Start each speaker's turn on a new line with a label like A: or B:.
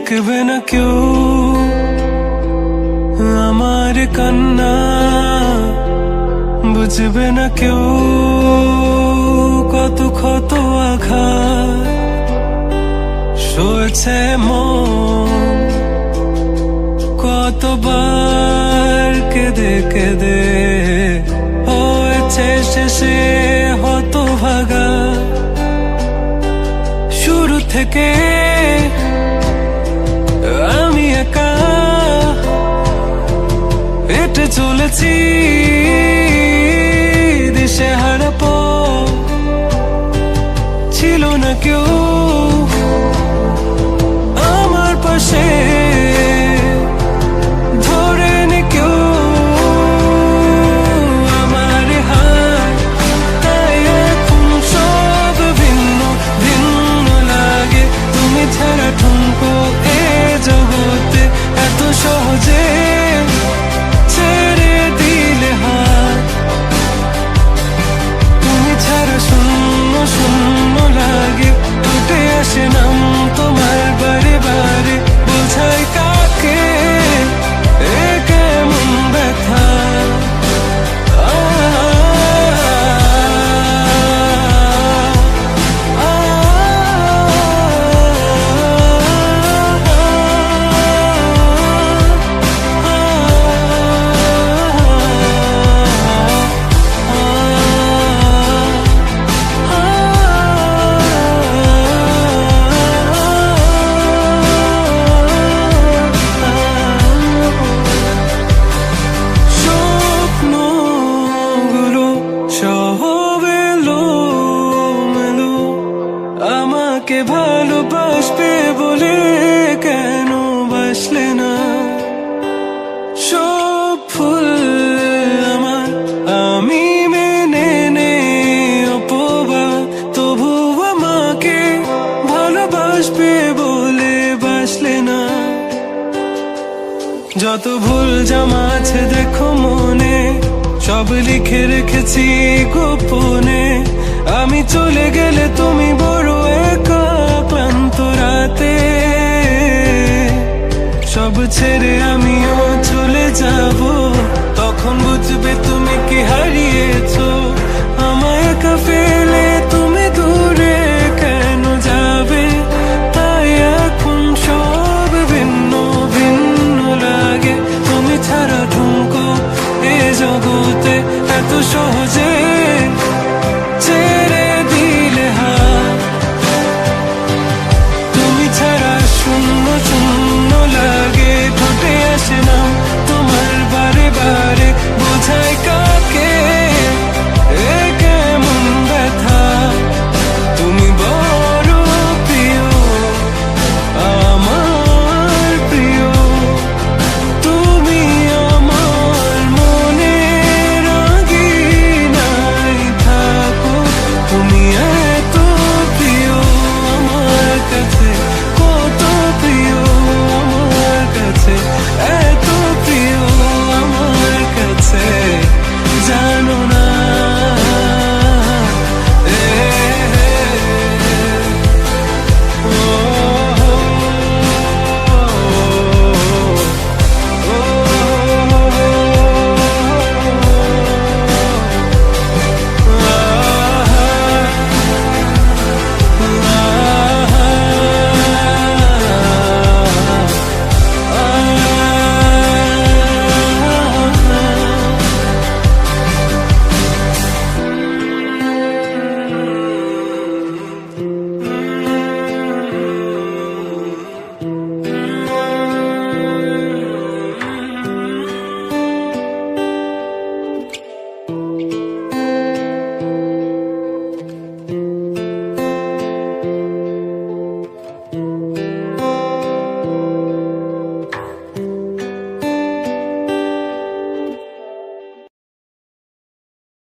A: দেখবে না কেউ আমার কান্না, বুঝবে না কেউ কত ক্ষত আঘাত সয়েছে মন, কতবার কেঁদে কেঁদে হয়েছে শেষে হতভাগা। শুরু থেকে আমি একা হেঁটে চলেছি দিশেহারা পথ, ছিল না কেউ আমার পাশে, ধরেনি কেউ আমার হাত, তাই এখন সব ভিন্ন ভিন্ন লাগে। তুমি ছাড়া ঠুনকো এ জগতে এত সহজে ছেড়ে দিলে হাত, তুমি ছাড়া শূন্য শূন্য লাগে। উঠে আসে নাম তোমার বারে বারে, বোঝাই কাকে এ কেমন ব্যথা। আমাকে ভালোবাসবে বলে কেন বাসলে না? সব ফুল আমার আমি মেনে নে অপবাদ, তবু আমাকে ভালোবাসবে বলে বাসলে না। যত ভুল জামা আছে দেখো মনে, সব লিখে রেখেছি গোপনে। আমি চলে গেলে তুমি বড় একা ক্লান্ত রাতে, সব ছেড়ে আমিও চলে যাব, তখন বুঝবে তুমি কি হারিয়েছো আমায় একা ফের